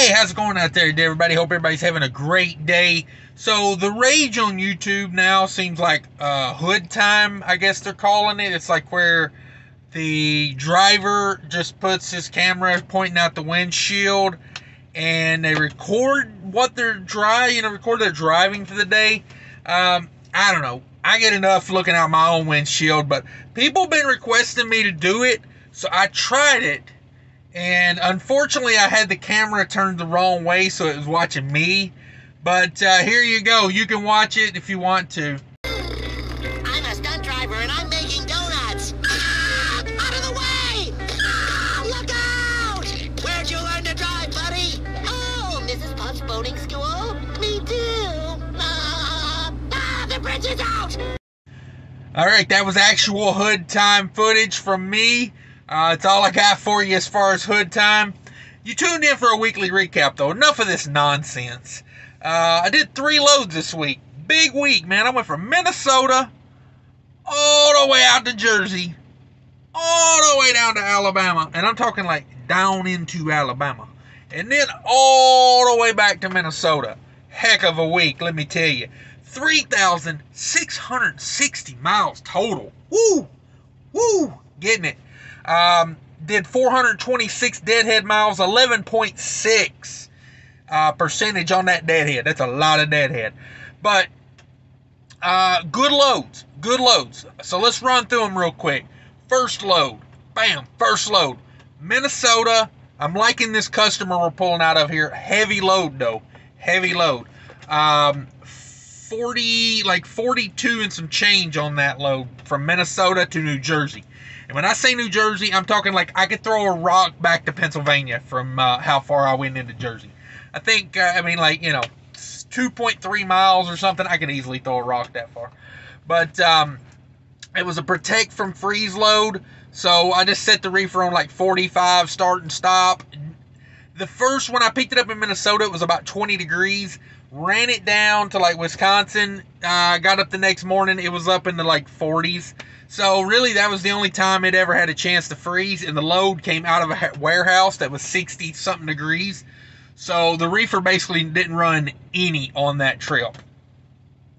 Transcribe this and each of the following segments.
Hey, how's it going out there, everybody? Hope everybody's having a great day. So the rage on YouTube now seems like hood time, I guess they're calling it. It's like where the driver just puts his camera pointing out the windshield and they record what they're record their driving for the day. I don't know. I get enough looking out my own windshield, but people have been requesting me to do it, so I tried it. And unfortunately, I had the camera turned the wrong way, so it was watching me. But here you go. You can watch it if you want to. I'm a stunt driver, and I'm making donuts. Out of the way! Look out! Where'd you learn to drive, buddy? Oh, Mrs. Puff's boating school? Me too. The bridge is out! All right, that was actual hood time footage from me. It's all I got for you as far as hood time. You tuned in for a weekly recap, though. Enough of this nonsense. I did 3 loads this week. Big week, man. I went from Minnesota all the way out to Jersey, all the way down to Alabama. And I'm talking like down into Alabama. And then all the way back to Minnesota. Heck of a week, let me tell you. 3,660 miles total. Woo! Woo! Getting it. Did 426 deadhead miles, 11.6 percentage on that deadhead. That's a lot of deadhead. But good loads. Good loads. So let's run through them real quick. First load. Bam. First load. Minnesota. I'm liking this customer we're pulling out of here. Heavy load, though. Heavy load. 42 and some change on that load from Minnesota to New Jersey. And when I say New Jersey, I'm talking like I could throw a rock back to Pennsylvania from how far I went into Jersey. I think, 2.3 miles or something. I could easily throw a rock that far. But it was a protect from freeze load. So I just set the reefer on like 45 start and stop. The first one I picked it up in Minnesota, it was about 20 degrees. Ran it down to like Wisconsin. Got up the next morning, it was up into like 40s. So really that was the only time it ever had a chance to freeze. And the load came out of a warehouse that was 60 something degrees. So the reefer basically didn't run any on that trip.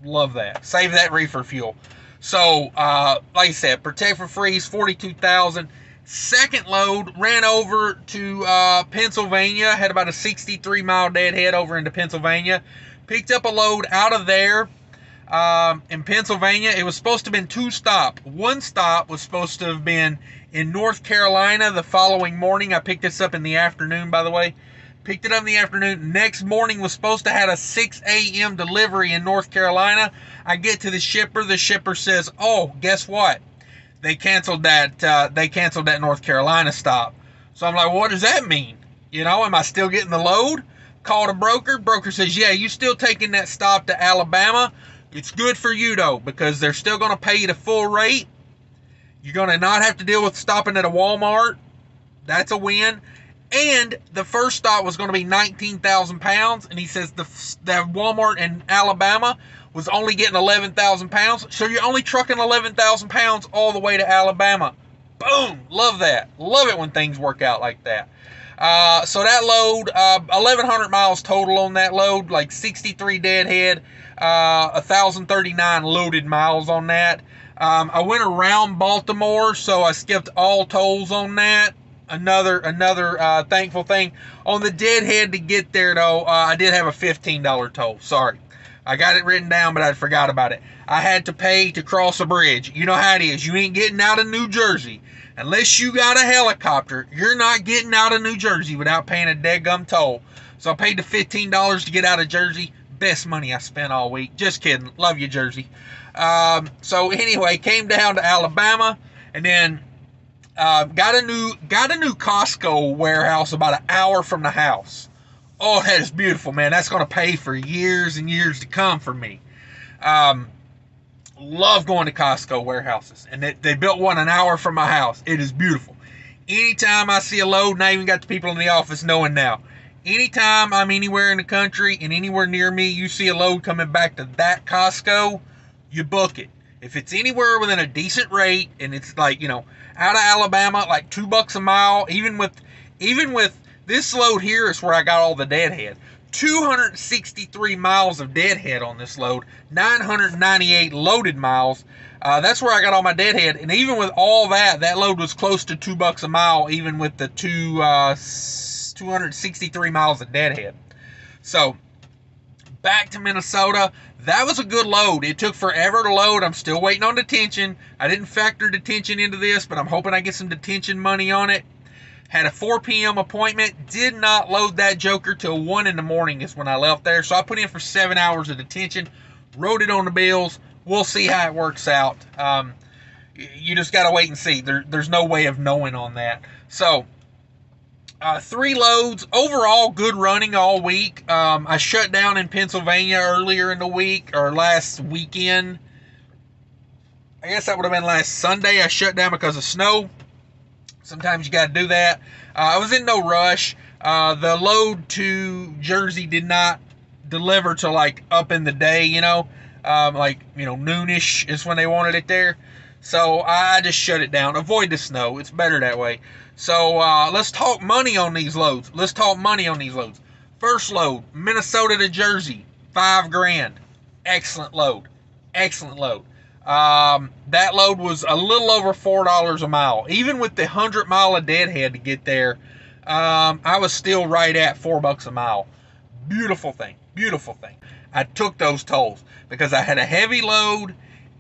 Love that. Save that reefer fuel. So like I said, protect for freeze, 42,000. Second load, ran over to Pennsylvania, had about a 63 mile deadhead over into Pennsylvania. Picked up a load out of there in Pennsylvania. It was supposed to have been 2 stops. One stop was supposed to have been in North Carolina the following morning. I picked this up in the afternoon, by the way. Picked it up in the afternoon. Next morning was supposed to have a 6 a.m. delivery in North Carolina. I get to the shipper. The shipper says, oh, guess what? They canceled that North Carolina stop. So I'm like, well, what does that mean? Am I still getting the load? Called a broker. Broker says, yeah, you still taking that stop to Alabama. It's good for you, though, because they're still going to pay you the full rate. You're going to not have to deal with stopping at a Walmart. That's a win. And the first stop was going to be 19,000 pounds. And he says the Walmart in Alabama was only getting 11,000 pounds. So you're only trucking 11,000 pounds all the way to Alabama. Boom. Love that. Love it when things work out like that. So that load, 1,100 miles total on that load, like 63 deadhead, 1,039 loaded miles on that. I went around Baltimore, so I skipped all tolls on that. Another thankful thing. On the deadhead to get there, though, I did have a $15 toll. Sorry. I got it written down, but I forgot about it. I had to pay to cross a bridge. You know how it is. You ain't getting out of New Jersey. Unless you got a helicopter, you're not getting out of New Jersey without paying a deadgum toll. So I paid the $15 to get out of Jersey. Best money I spent all week. Just kidding. Love you, Jersey. So anyway, came down to Alabama, and then got a new Costco warehouse about an hour from the house. Oh, that is beautiful, man. That's going to pay for years and years to come for me. Love going to Costco warehouses. And they built one an hour from my house. It is beautiful. Anytime I see a load, and I even got the people in the office knowing now. Anytime I'm anywhere in the country and anywhere near me, you see a load coming back to that Costco, you book it. If it's anywhere within a decent rate, and it's like, out of Alabama, like $2 a mile, even with This load here is where I got all the deadhead. 263 miles of deadhead on this load, 998 loaded miles. That's where I got all my deadhead, and even with all that, that load was close to $2 a mile, even with the 263 miles of deadhead. So, back to Minnesota. That was a good load. It took forever to load. I'm still waiting on detention. I didn't factor detention into this, but I'm hoping I get some detention money on it. Had a 4 p.m. appointment. Did not load that joker till 1 in the morning is when I left there. So I put in for 7 hours of detention. Wrote it on the bills. We'll see how it works out. You just got to wait and see. There's no way of knowing on that. So, 3 loads. Overall, good running all week. I shut down in Pennsylvania earlier in the week, or last weekend. I guess that would have been last Sunday. I shut down because of snow. Sometimes you got to do that. I was in no rush. The load to Jersey did not deliver till like up in the day, noonish is when they wanted it there. So I just shut it down. Avoid the snow. It's better that way. So let's talk money on these loads. First load, Minnesota to Jersey, $5,000. Excellent load. That load was a little over $4 a mile. Even with the 100 mile of deadhead to get there, I was still right at $4 a mile. Beautiful thing. I took those tolls because I had a heavy load,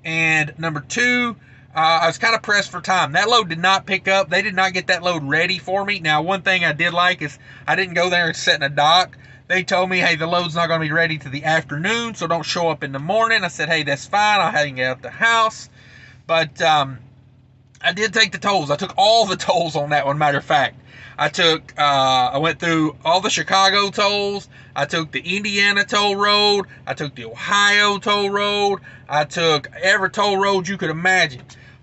and number 2, I was kind of pressed for time. That load did not pick up. They did not get that load ready for me. Now, one thing I did like is I didn't go there and sit in a dock. They told me, hey, the load's not going to be ready to the afternoon, so don't show up in the morning. I said, hey, that's fine. I'll hang out at the house. But I did take the tolls. I took all the tolls on that one, matter of fact. I went through all the Chicago tolls. I took the Indiana toll road. I took the Ohio toll road. I took every toll road you could imagine.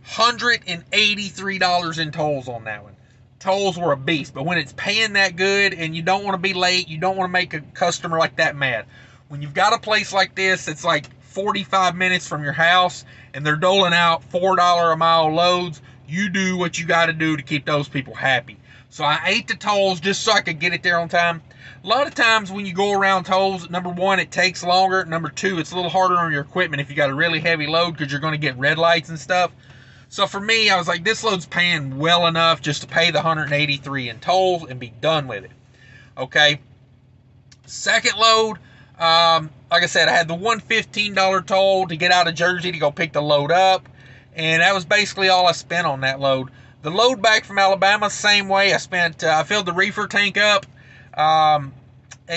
$183 in tolls on that one. Tolls were a beast, but when it's paying that good and you don't want to be late, you don't want to make a customer like that mad. When you've got a place like this that's like 45 minutes from your house and they're doling out $4 a mile loads, you do what you got to do to keep those people happy. So I ate the tolls just so I could get it there on time. A lot of times when you go around tolls, number 1, it takes longer. Number 2, it's a little harder on your equipment if you got a really heavy load because you're going to get red lights and stuff. So for me, I was like, this load's paying well enough just to pay the $183 in tolls and be done with it. Okay. Second load, like I said, I had the $115 toll to get out of Jersey to go pick the load up. And that was basically all I spent on that load. The load back from Alabama, same way. I filled the reefer tank up. And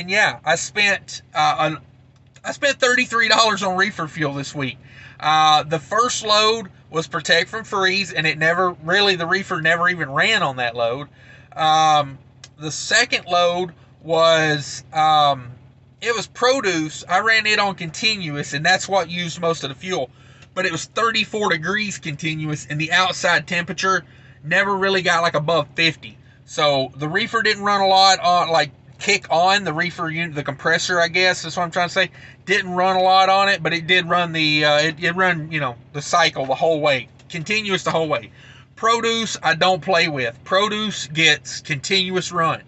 yeah, I spent $33 on reefer fuel this week. The first load was protect from freeze, and the reefer never even ran on that load. The second load was, it was produce. I ran it on continuous, and that's what used most of the fuel. But it was 34 degrees continuous, and the outside temperature never really got like above 50. So the reefer didn't run a lot on, kick on the reefer unit, the compressor, I guess that's what I'm trying to say. Didn't run a lot on it, but it did run the cycle the whole way, continuous the whole way. Produce, I don't play with. Produce gets continuous run.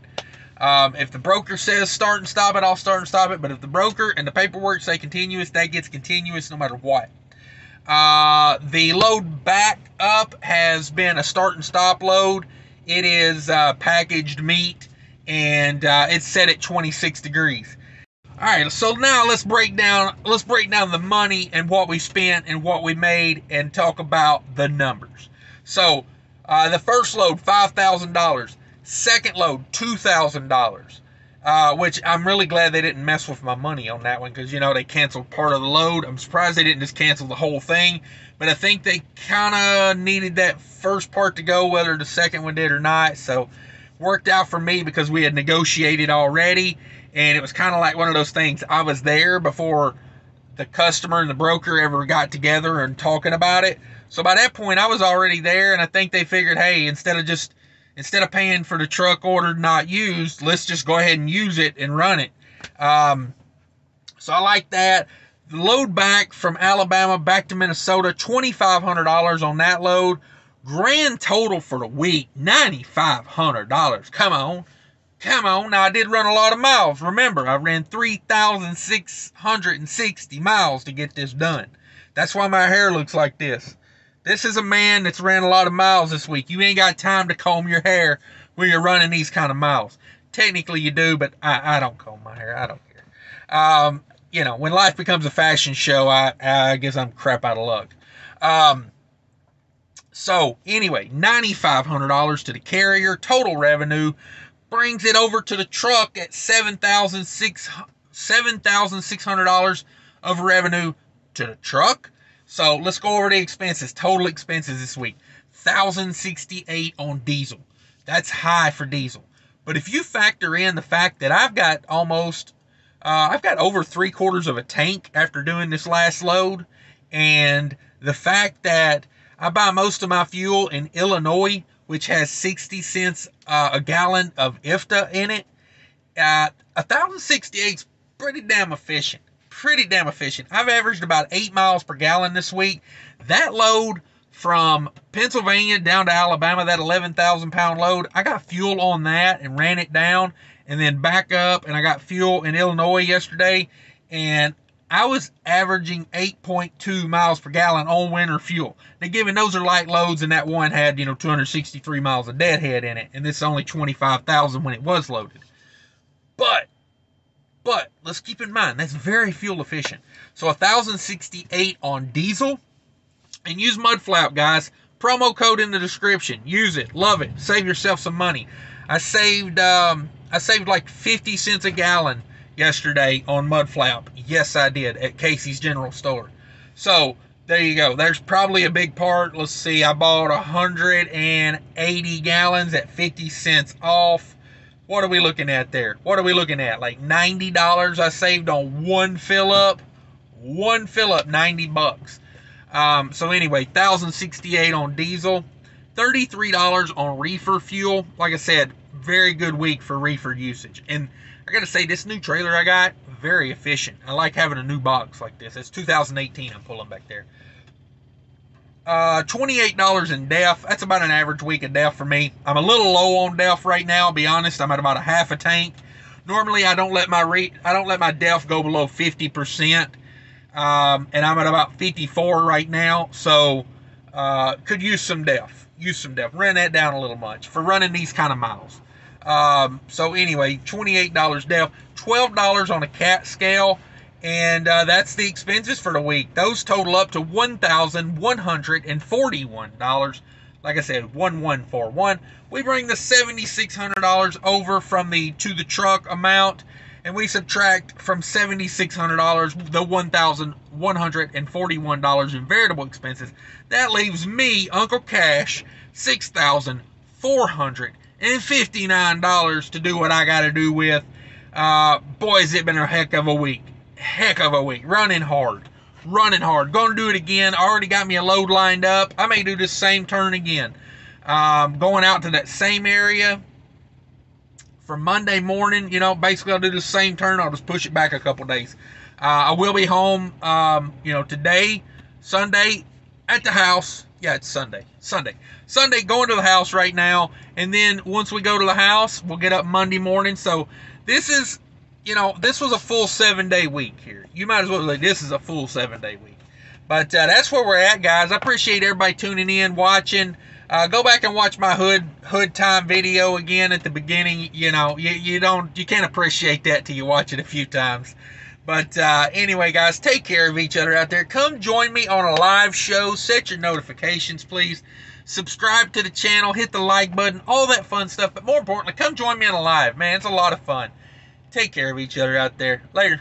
If the broker says start and stop it, I'll start and stop it. But if the broker and the paperwork say continuous, that gets continuous no matter what. The load back up has been a start and stop load. It is packaged meat, and it's set at 26 degrees. All right, so now let's break down the money and what we spent and what we made and talk about the numbers. So the first load, $5,000. Second load, $2,000. Which I'm really glad they didn't mess with my money on that one because, they canceled part of the load. I'm surprised they didn't just cancel the whole thing. But I think they kind of needed that first part to go, whether the second one did or not. So worked out for me because we had negotiated already. And it was kind of like one of those things. I was there before the customer and the broker ever got together and talking about it. So by that point, I was already there. And I think they figured, hey, instead of paying for the truck ordered not used, let's just go ahead and use it and run it. So I like that. The load back from Alabama back to Minnesota, $2,500 on that load. Grand total for the week, $9,500. Come Come on. Now, I did run a lot of miles. Remember, I ran 3,660 miles to get this done. That's why my hair looks like this. This is a man that's ran a lot of miles this week. You ain't got time to comb your hair when you're running these kind of miles. Technically, you do, but I don't comb my hair. I don't care. You know, when life becomes a fashion show, I guess I'm crap out of luck. So, anyway, $9,500 to the carrier. Total revenue brings it over to the truck at $7,600 of revenue to the truck. So, let's go over the expenses. Total expenses this week. $1,068 on diesel. That's high for diesel. But if you factor in the fact that I've got over 3/4 of a tank after doing this last load, and the fact that I buy most of my fuel in Illinois, which has 60 cents a gallon of IFTA in it, 1,068 is pretty damn efficient. Pretty damn efficient. I've averaged about 8 miles per gallon this week. That load from Pennsylvania down to Alabama, that 11,000 pound load, I got fuel on that and ran it down and then back up, and I got fuel in Illinois yesterday, and I was averaging 8.2 miles per gallon on winter fuel. Now, given those are light loads, and that one had, 263 miles of deadhead in it, and this is only 25,000 when it was loaded. But let's keep in mind, that's very fuel efficient. So 1,068 on diesel. And use Mudflap, guys. Promo code in the description. Use it. Love it. Save yourself some money. I saved like 50 cents a gallon yesterday on Mudflap. Yes, I did, at Casey's General Store. So, there you go. There's probably a big part. Let's see. I bought 180 gallons at 50 cents off. What are we looking at there? What are we looking at? Like $90 I saved on one fill-up. One fill-up, $90. So anyway, 1,068 on diesel, $33 on reefer fuel. Like I said, very good week for reefer usage. And I gotta say, this new trailer I got, very efficient. I like having a new box like this. It's 2018 I'm pulling back there. $28 in DEF. That's about an average week of DEF for me. I'm a little low on DEF right now, I'll be honest. I'm at about a half a tank. Normally I don't let my DEF go below 50%. And I'm at about 54 right now, so could use some DEF. Run that down a little much for running these kind of miles. So anyway, $28 DEF, $12 on a CAT scale, and that's the expenses for the week. Those total up to $1,141. Like I said, 1141. We bring the $7,600 over from the to the truck amount, and we subtract from $7,600 the $1,141 in variable expenses. That leaves me, Uncle Cash, $6,459 to do what I got to do with. Boy, has it been a heck of a week. Heck of a week. Running hard. Going to do it again. Already got me a load lined up. I may do this same turn again. Going out to that same area for Monday morning. Basically I'll do the same turn. I'll just push it back a couple days. I will be home, today, Sunday, at the house. Yeah, it's Sunday, going to the house right now. And then once we go to the house, we'll get up Monday morning. So this is, this was a full 7-day week here. You might as well say this is a full 7-day week. But that's where we're at, guys. I appreciate everybody tuning in, watching. Go back and watch my hood time video again at the beginning. You can't appreciate that till you watch it a few times. But anyway, guys, take care of each other out there. Come join me on a live show. Set your notifications, please. Subscribe to the channel. Hit the like button. All that fun stuff. But more importantly, come join me on a live. Man, it's a lot of fun. Take care of each other out there. Later.